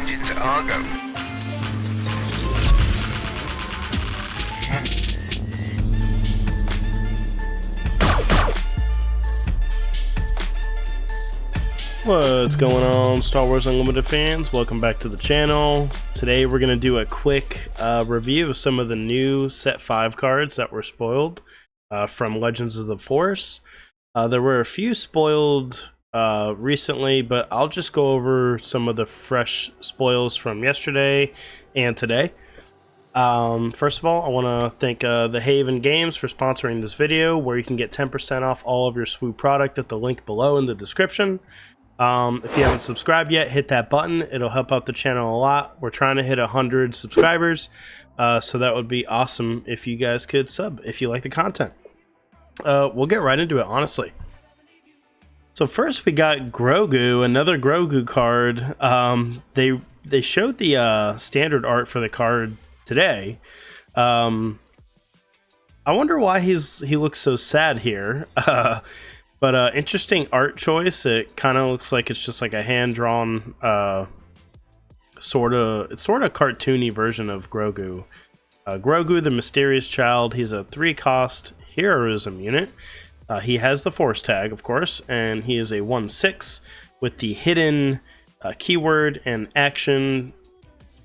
engines are go. What's going on, Star Wars Unlimited fans? Welcome back to the channel. Today we're going to do a quick review of some of the new Set 5 cards that were spoiled from Legends of the Force. There were a few spoiled recently, but I'll just go over some of the fresh spoils from yesterday and today. First of all, I want to thank the Haven Games for sponsoring this video, where you can get 10% off all of your Swoop product at the link below in the description. If you haven't subscribed yet, hit that button. It'll help out the channel a lot. We're trying to hit 100 subscribers, so that would be awesome if you guys could sub if you like the content. We'll get right into it, honestly. So first we got Grogu, another Grogu card. They showed the standard art for the card today. I wonder why he looks so sad here. But interesting art choice. It kind of looks like it's just like a hand-drawn, sort of cartoony version of Grogu. Grogu, the mysterious child. He's a 3-cost heroism unit. He has the Force tag, of course, and he is a 1/6 with the hidden keyword and action.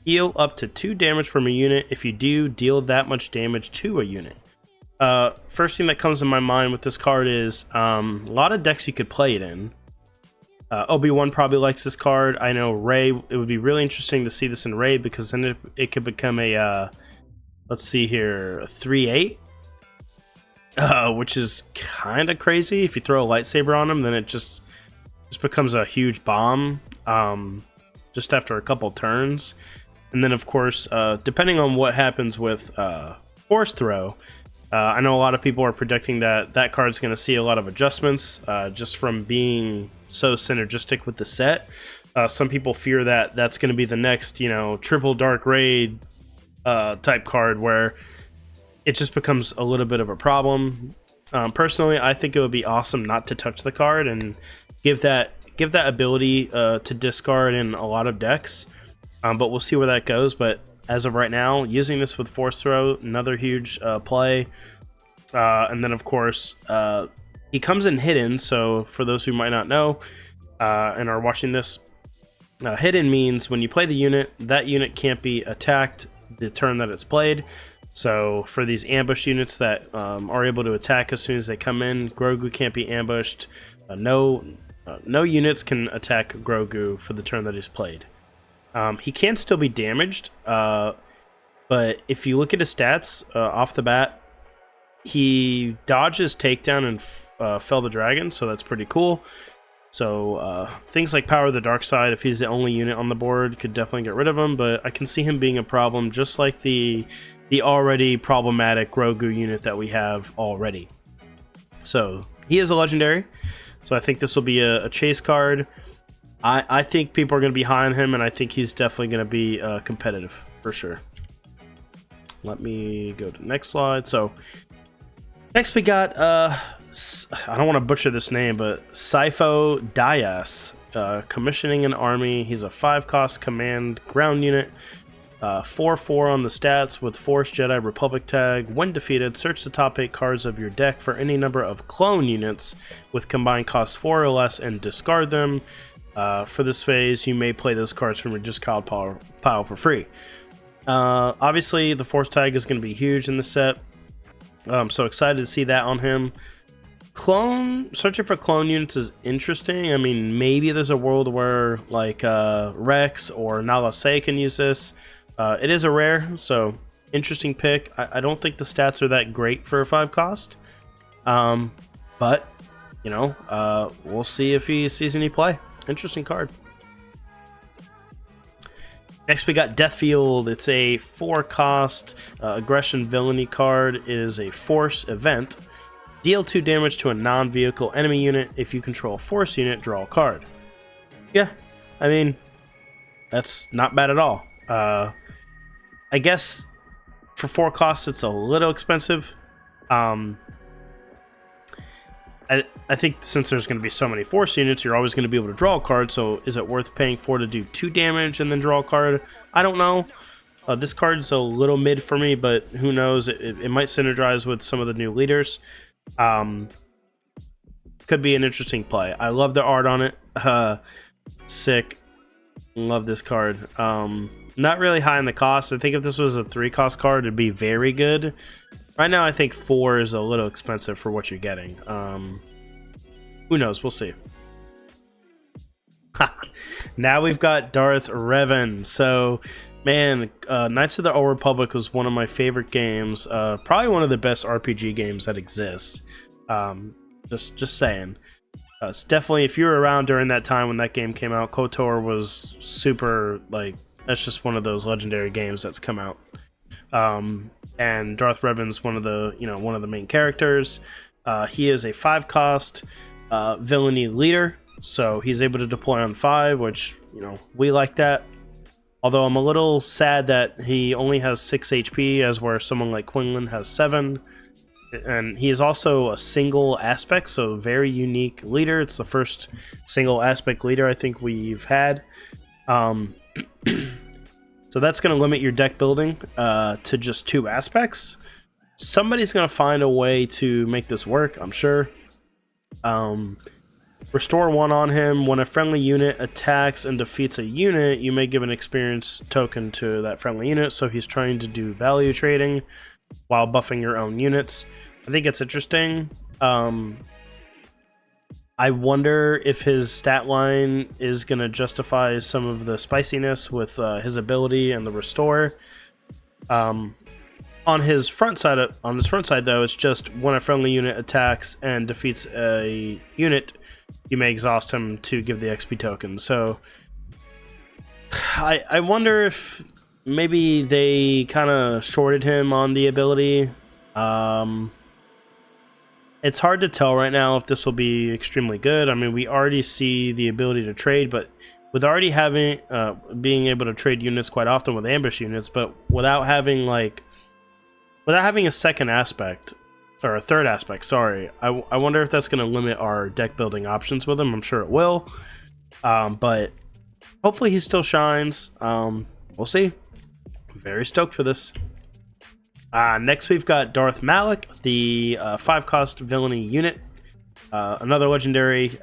Heal up to 2 damage from a unit. If you do, deal that much damage to a unit. First thing that comes to my mind with this card is a lot of decks you could play it in. Obi-Wan probably likes this card. I know Rey, it would be really interesting to see this in Rey, because then it could become a, let's see here, a 3/8, which is kind of crazy. If you throw a lightsaber on him, then it just becomes a huge bomb just after a couple turns. And then, of course, depending on what happens with Force Throw, I know a lot of people are predicting that that card's going to see a lot of adjustments just from being so synergistic with the set. Some people fear that that's going to be the next, triple Dark Raid type card, where it just becomes a little bit of a problem. Personally, I think it would be awesome not to touch the card and give that ability to discard in a lot of decks. But we'll see where that goes. But as of right now, using this with Force Throw, another huge play. And then, of course, he comes in hidden. So for those who might not know and are watching this, hidden means when you play the unit, that unit can't be attacked the turn that it's played. So for these ambush units that are able to attack as soon as they come in, Grogu can't be ambushed. No units can attack Grogu for the turn that he's played. He can still be damaged, but if you look at his stats off the bat, he dodges takedown and fell the dragon, so that's pretty cool. So things like Power of the Dark Side, if he's the only unit on the board, could definitely get rid of him, but I can see him being a problem, just like the already problematic Grogu unit that we have already. So he is a legendary, so I think this will be a chase card. I think people are going to be high on him, and I think he's definitely going to be competitive for sure. Let me go to the next slide. So next we got, I don't want to butcher this name, but Sifo Dyas, commissioning an army. He's a 5-cost command ground unit, 4/4 on the stats with Force Jedi Republic tag. When defeated, search the top 8 cards of your deck for any number of clone units with combined cost 4 or less and discard them. For this phase, you may play those cards from your discard pile for free. Obviously, the Force tag is going to be huge in the set. I'm so excited to see that on him. Searching for clone units is interesting. I mean, maybe there's a world where like Rex or Nala Se can use this. It is a rare, so interesting pick. I don't think the stats are that great for a 5-cost. But, we'll see if he sees any play. Interesting card. Next we got Deathfield. It's a 4-cost aggression villainy card. It is a Force event. Deal 2 damage to a non-vehicle enemy unit. If you control a Force unit, draw a card. Yeah, I mean, that's not bad at all. I guess for 4 costs it's a little expensive. I think since there's going to be so many force units, you're always going to be able to draw a card, so is it worth paying 4 to do 2 damage and then draw a card? I don't know. This card's a little mid for me, but who knows? It might synergize with some of the new leaders. Could be an interesting play. I love the art on it. Sick. Love this card. Not really high in the cost. I think if this was a 3-cost card, it'd be very good. Right now, I think 4 is a little expensive for what you're getting. Who knows? We'll see. Now we've got Darth Revan. So, man, Knights of the Old Republic was one of my favorite games. Probably one of the best RPG games that exists. Just saying. It's definitely, if you were around during that time when that game came out, KOTOR was super, like, that's just one of those legendary games that's come out. And Darth Revan's one of the main characters. He is a 5-cost villainy leader, so he's able to deploy on 5, which, we like that. Although I'm a little sad that he only has 6 HP, as where someone like Quinlan has 7. And he is also a single aspect, so very unique leader. It's the first single aspect leader I think we've had. So that's going to limit your deck building to just 2 aspects. Somebody's going to find a way to make this work, I'm sure. Restore 1 on him. When a friendly unit attacks and defeats a unit, you may give an experience token to that friendly unit. So he's trying to do value trading while buffing your own units. I think it's interesting. I wonder if his stat line is going to justify some of the spiciness with his ability and the restore. On his front side, though, it's just when a friendly unit attacks and defeats a unit, you may exhaust him to give the XP token. So I wonder if maybe they kind of shorted him on the ability. It's hard to tell right now if this will be extremely good. I mean, we already see the ability to trade, but with already having being able to trade units quite often with ambush units, but without having a second aspect or a third aspect, sorry, I wonder if that's going to limit our deck building options with him. I'm sure it will, but hopefully he still shines. We'll see. Very stoked for this. Next we've got Darth Malik, the 5-cost villainy unit. Another legendary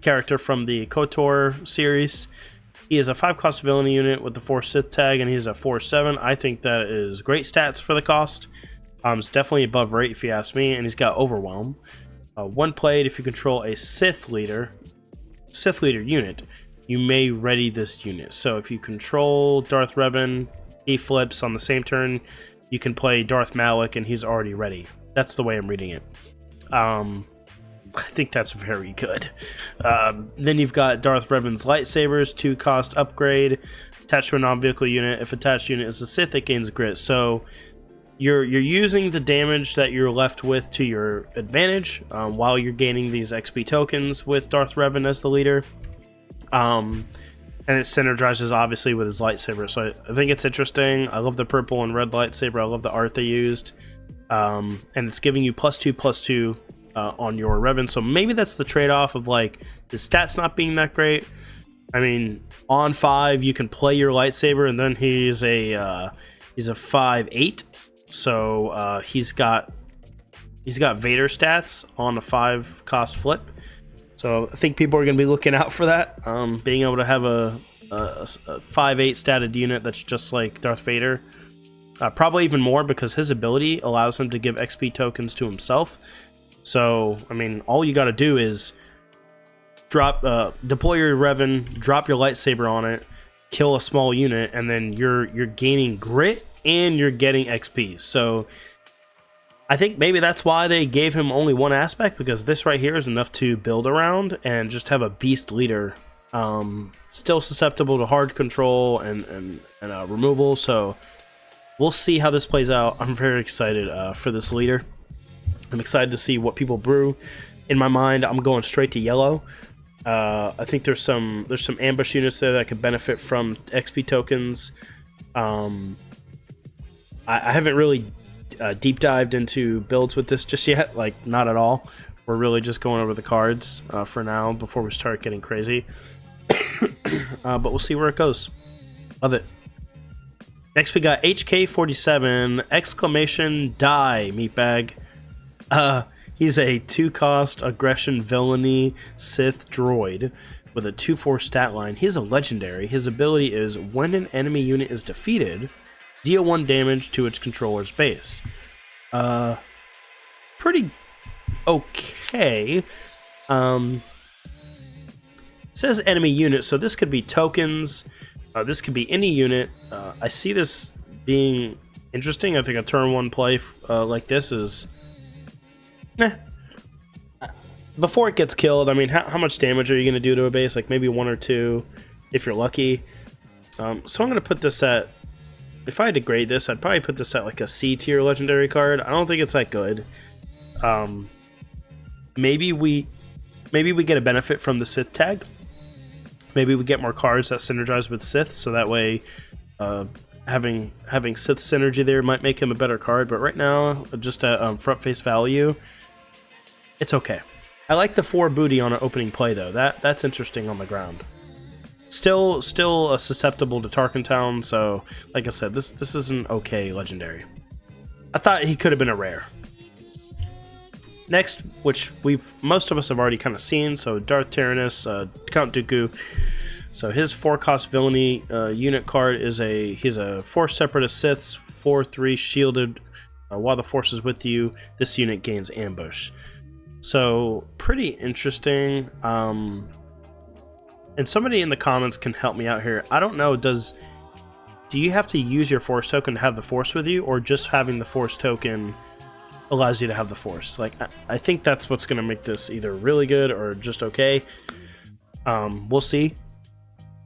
character from the KOTOR series. He is a 5-cost villainy unit with the 4 Sith tag, and he's a 4/7. I think that is great stats for the cost. It's definitely above rate if you ask me, and he's got Overwhelm. When played, if you control a Sith leader unit, you may ready this unit. So if you control Darth Revan, he flips on the same turn. You can play Darth Malik, and he's already ready. That's the way I'm reading it. I think that's very good. Then you've got Darth Revan's lightsabers, 2-cost upgrade, attached to a non-vehicle unit. If attached unit is a Sith, it gains grit. So you're using the damage that you're left with to your advantage while you're gaining these XP tokens with Darth Revan as the leader. And it synergizes obviously with his lightsaber, so I think it's interesting. I love the purple and red lightsaber. I love the art they used, and it's giving you +2/+2 on your Revan. So maybe that's the trade-off of like his stats not being that great. I mean, on 5 you can play your lightsaber, and then he's a 5/8, so he's got Vader stats on a 5-cost flip. So I think people are going to be looking out for that. Being able to have a 5/8 statted unit that's just like Darth Vader. Probably even more because his ability allows him to give XP tokens to himself. So, I mean, all you got to do is deploy your Revan, drop your lightsaber on it, kill a small unit, and then you're gaining grit and you're getting XP. So I think maybe that's why they gave him only 1 aspect, because this right here is enough to build around and just have a beast leader. Still susceptible to hard control and removal, so we'll see how this plays out. I'm very excited for this leader. I'm excited to see what people brew. In my mind, I'm going straight to yellow. I think there's some ambush units there that could benefit from XP tokens. I haven't really deep dived into builds with this just yet, like not at all. we're really just going over the cards for now before we start getting crazy. But we'll see where it goes. Love it. Next we got HK47 exclamation die meatbag. He's a 2-cost aggression villainy Sith droid with a 2/4 stat line. He's a legendary. His ability is when an enemy unit is defeated, deal 1 damage to its controller's base. Pretty okay. It says enemy unit, so this could be tokens. This could be any unit. I see this being interesting. I think a turn 1 play like this is... Before it gets killed, I mean, how much damage are you going to do to a base? Like maybe 1 or 2 if you're lucky. So I'm going to put this at... If I had to grade this, I'd probably put this at like a C tier legendary card. I don't think it's that good. Maybe we get a benefit from the Sith tag. Maybe we get more cards that synergize with Sith, so that way having Sith synergy there might make him a better card. But right now, just at front face value, it's okay. I like the 4 booty on an opening play though. That's interesting on the ground. Still susceptible to Tarkin Town, so like I said, this is an okay legendary. I thought he could have been a rare. Next, which most of us have already kind of seen, so Darth Tyrannus, Count Dooku. So his 4-cost villainy unit card is he's a Force Separatist Sith's 4/3 shielded. While the Force is with you, this unit gains ambush. So pretty interesting. And somebody in the comments can help me out here. I don't know. Do you have to use your Force token to have the Force with you, or just having the Force token allows you to have the Force? Like, I think that's what's going to make this either really good or just okay. We'll see.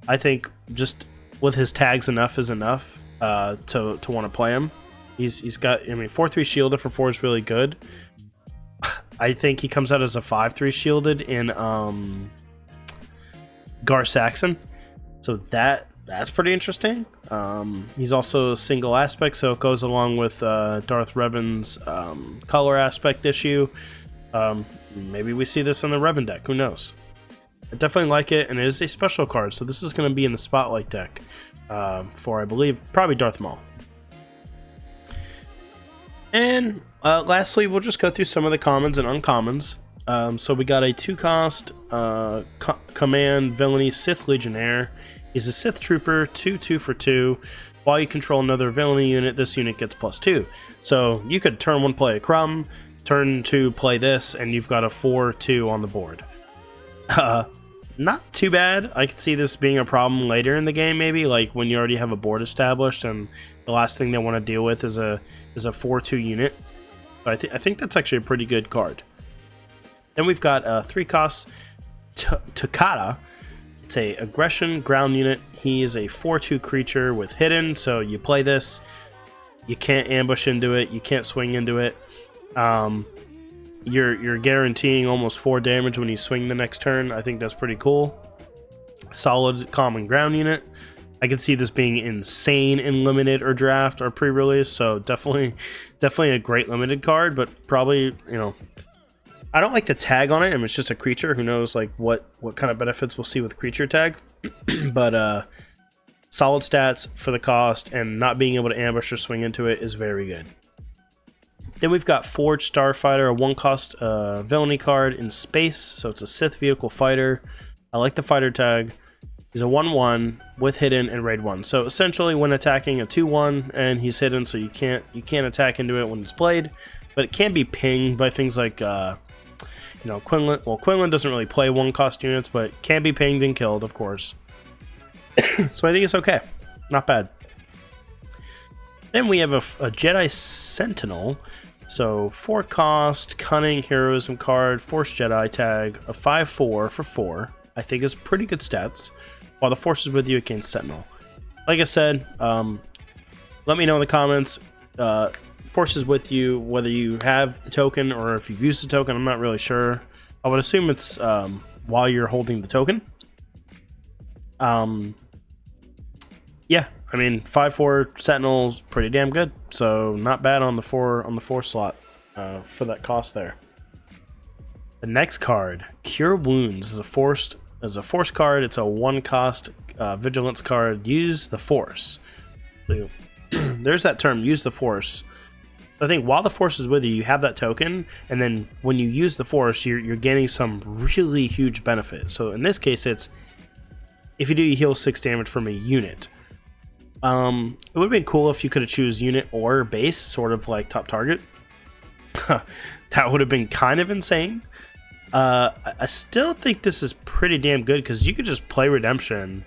I think just with his tags enough is enough to want to play him. He's got, I mean, 4/3 shielded for 4 is really good. I think he comes out as a 5/3 shielded in Gar Saxon, so that's pretty interesting. He's also a single aspect, so it goes along with Darth Revan's color aspect issue. Maybe we see this in the Revan deck, who knows. I definitely like it, and it is a special card, so this is going to be in the Spotlight deck for, I believe, probably Darth Maul. And lastly, we'll just go through some of the commons and uncommons. So we got a 2-cost command villainy Sith Legionnaire. He's a Sith Trooper, 2/2 for 2. While you control another villainy unit, this unit gets +2. So you could turn 1 play a Crumb, turn 2 play this, and you've got a 4/2 on the board. Not too bad. I could see this being a problem later in the game, maybe, like when you already have a board established and the last thing they want to deal with is a 4/2 unit. But I think that's actually a pretty good card. Then we've got 3-cost Takata. It's a aggression ground unit. He is a 4/2 creature with hidden, so you play this, you can't ambush into it, you can't swing into it. You're guaranteeing almost 4 damage when you swing the next turn. I think that's pretty cool. Solid common ground unit. I can see this being insane in limited or draft or pre-release, so definitely a great limited card, but probably, you know, I don't like the tag on it. I mean, it's just a creature. Who knows, like, what kind of benefits we'll see with creature tag. But solid stats for the cost, and not being able to ambush or swing into it is very good. Then we've got Forged Starfighter, a 1-cost villainy card in space. So it's a Sith vehicle fighter. I like the fighter tag. He's a 1/1 with hidden and raid 1. So essentially, when attacking, a 2/1, and he's hidden, so you can't attack into it when it's played. But it can be pinged by things like Quinlan. Well, Quinlan doesn't really play 1-cost units, but can be pinged and killed, of course. So I think it's okay. Not bad. Then we have a Jedi Sentinel. So 4-cost, cunning, heroism card, Force Jedi tag, a 5/4 for 4. I think is pretty good stats. While the Force is with you, it gains Sentinel. Like I said, let me know in the comments. Force is with you, whether you have the token or if you've used the token. I'm not really sure. I would assume it's while you're holding the token. Yeah, I mean, 5/4 Sentinel's pretty damn good. So not bad on the 4 slot for that cost there. The next card, Cure Wounds, is a force card. It's a 1-cost vigilance card. Use the Force. So, there's that term, use the Force. I think while the Force is with you, you have that token, and then when you use the Force, you're gaining some really huge benefit. So in this case, it's if you do, you heal 6 damage from a unit. It would have been cool if you could have choose unit or base, sort of like top target. That would have been kind of insane. I still think this is pretty damn good because you could just play Redemption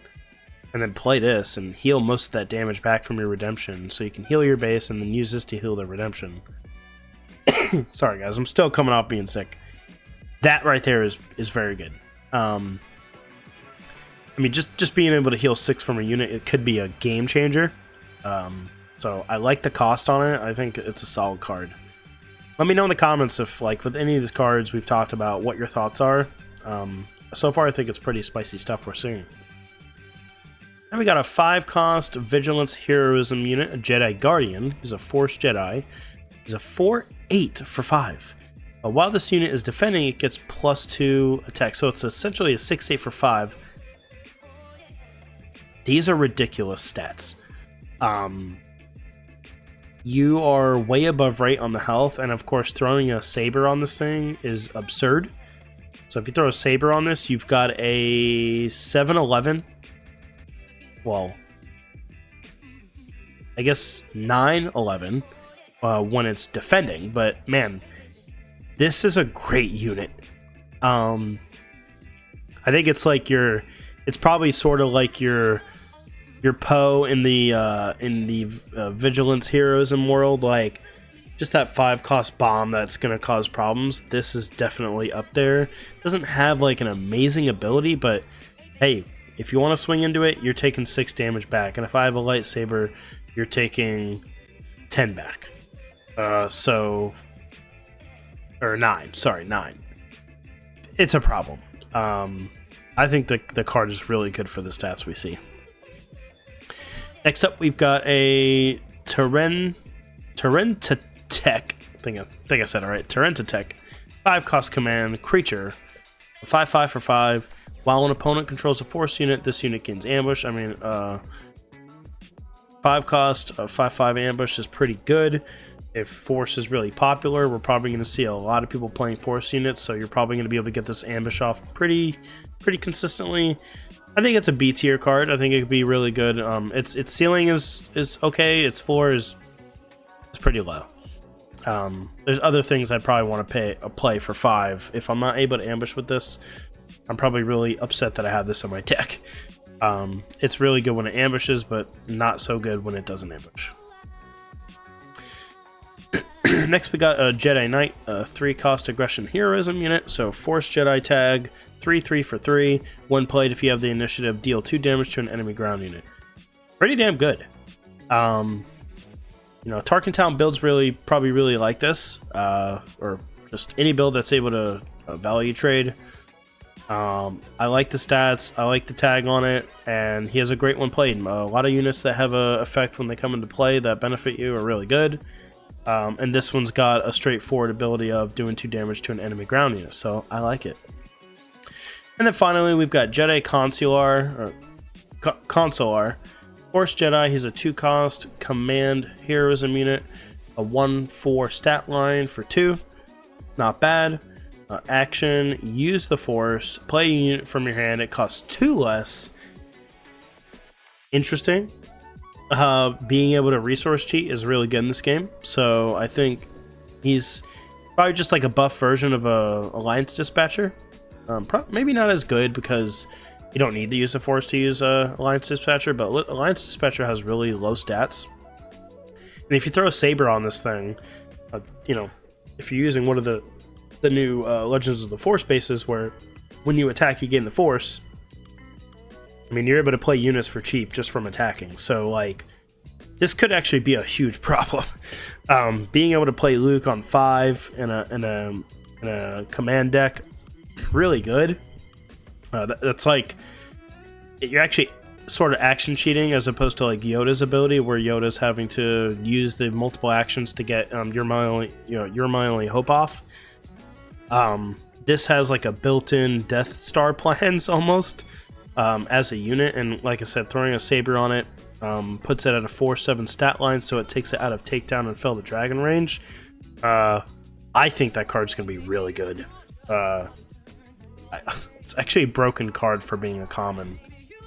and then play this and heal most of that damage back from your Redemption. So you can heal your base and then use this to heal the Redemption. Sorry guys, I'm still coming off being sick. That right there is very good. I mean, just being able to heal 6 from a unit, it could be a game changer. So I like the cost on it. I think it's a solid card. Let me know in the comments if, like, with any of these cards we've talked about, what your thoughts are. So far, I think it's pretty spicy stuff we're seeing. Then we got a 5-cost Vigilance Heroism unit, a Jedi Guardian. He's a Force Jedi. He's a 4/8 for 5. While this unit is defending, it gets +2 attack. So it's essentially a 6/8 for 5. These are ridiculous stats. You are way above rate on the health, and of course throwing a saber on this thing is absurd. So if you throw a saber on this, you've got a 7/11. Well, I guess 9/11 when it's defending, but man, this is a great unit. I think it's like it's probably sort of like your Poe in the Vigilance Heroism world, like just that 5-cost bomb that's going to cause problems. This is definitely up there. Doesn't have like an amazing ability, but hey, if you want to swing into it, you're taking 6 damage back, and if I have a lightsaber, you're taking 10 back. Or 9. Sorry, 9. It's a problem. I think the card is really good for the stats we see. Next up, we've got a Tarentatech. I think I said it right. Tarentatech, 5-cost command creature, a 5/5 for 5. While an opponent controls a Force unit, this unit gains ambush. I mean, 5-cost 5/5 ambush is pretty good. If Force is really popular, we're probably going to see a lot of people playing Force units, so you're probably going to be able to get this ambush off pretty consistently. I think it's a B tier card. I think it could be really good. Its ceiling is okay. Its floor is pretty low. There's other things I'd probably want to play for 5. If I'm not able to ambush with this, I'm probably really upset that I have this on my deck. It's really good when it ambushes, but not so good when it doesn't ambush. Next, we got a Jedi Knight, a 3-cost aggression heroism unit. So Force Jedi tag, 3/3 for 3. When played, if you have the initiative, deal 2 damage to an enemy ground unit. Pretty damn good. Tarkin Town builds probably really like this, or just any build that's able to value trade. I like the stats, I like the tag on it, and he has a great one played. A lot of units that have a effect when they come into play that benefit you are really good. And this one's got a straightforward ability of doing 2 damage to an enemy ground unit, so I like it. And then finally, we've got Jedi Consular, Force Jedi. He's a 2-cost command heroism unit, a 1/4 stat line for 2. Not bad. Action, use the Force, play a unit from your hand. It costs 2 less. Interesting. Being able to resource cheat is really good in this game, so I think he's probably just like a buff version of a Alliance Dispatcher. Maybe not as good because you don't need to use the Force to use Alliance Dispatcher, but Alliance Dispatcher has really low stats. And if you throw a saber on this thing, if you're using one of the new Legends of the Force bases where when you attack you gain the Force, I mean, you're able to play units for cheap just from attacking. So, like, this could actually be a huge problem. Being able to play Luke on 5 in a command deck, really good. That's like, you're actually sort of action cheating as opposed to like Yoda's ability, where Yoda's having to use the multiple actions to get you're my only hope off. this has like a built-in Death Star plans almost as a unit, and like I said, throwing a saber on it puts it at a 4/7 stat line, so it takes it out of takedown and fell the dragon range. I think that card's gonna be really good. It's actually a broken card for being a common.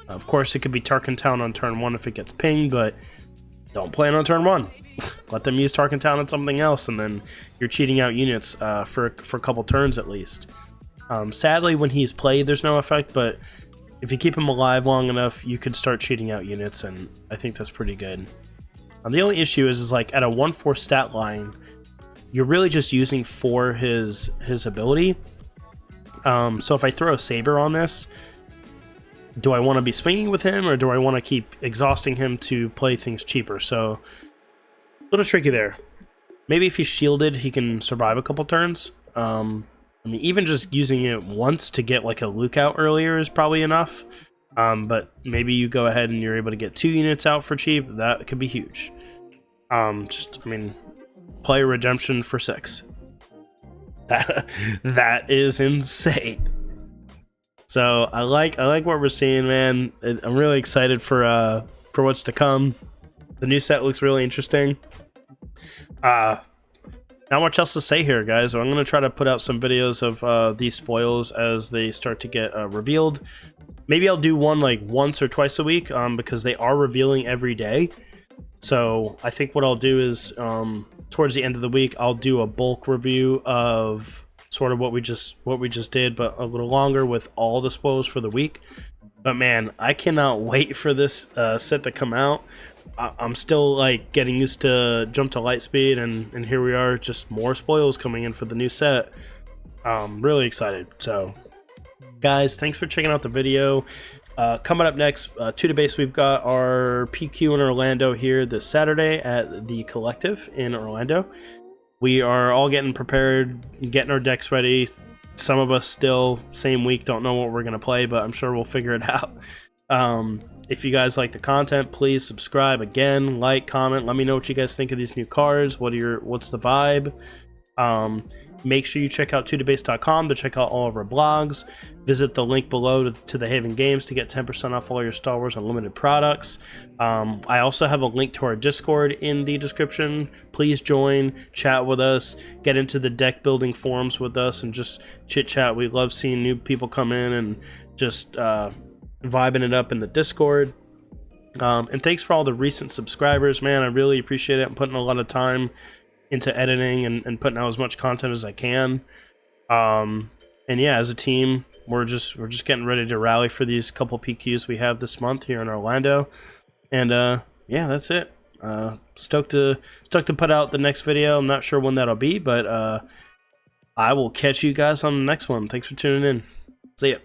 Of course, it could be Tarkin Town on turn 1 if it gets pinged, but don't play it on turn 1. Let them use Tarkin Town on something else, and then you're cheating out units for a couple turns at least. Sadly, when he's played, there's no effect, but if you keep him alive long enough, you could start cheating out units, and I think that's pretty good. The only issue is like at a 1/4 stat line, you're really just using for his ability. So if I throw a saber on this, do I want to be swinging with him, or do I want to keep exhausting him to play things cheaper? So a little tricky there. Maybe if he's shielded, he can survive a couple turns. I mean, even just using it once to get like a Luke out earlier is probably enough. But maybe you go ahead and you're able to get 2 units out for cheap. That could be huge. I mean, play Redemption for 6. That is insane. So I like what we're seeing, man. I'm really excited for what's to come. The new set looks really interesting. Not much else to say here, guys. I'm going to try to put out some videos of these spoils as they start to get revealed. Maybe I'll do one like once or twice a week because they are revealing every day. So I think what I'll do is towards the end of the week, I'll do a bulk review of sort of what we just did, but a little longer with all the spoils for the week. But man, I cannot wait for this set to come out. I'm still like getting used to Jump to Lightspeed, and here we are, just more spoils coming in for the new set. Really excited. So guys, thanks for checking out the video. Coming up next, 2 to base, we've got our PQ in Orlando here this Saturday at the Collective in Orlando. We are all getting prepared, getting our decks ready. Some of us still, same week, don't know what we're going to play, but I'm sure we'll figure it out. If you guys like the content, please subscribe again, like, comment, let me know what you guys think of these new cards. What's the vibe? Make sure you check out 2tobase.com to check out all of our blogs. Visit the link below to the Haven Games to get 10% off all your Star Wars Unlimited products. I also have a link to our Discord in the description. Please join, chat with us, get into the deck building forums with us, and just chit chat. We love seeing new people come in and just vibing it up in the Discord. And thanks for all the recent subscribers, man. I really appreciate it. I'm putting a lot of time into editing and putting out as much content as I can. And yeah, as a team, we're just getting ready to rally for these couple PQs we have this month here in Orlando. And yeah, that's it. Stoked to put out the next video. I'm not sure when that'll be, but I will catch you guys on the next one. Thanks for tuning in. See ya.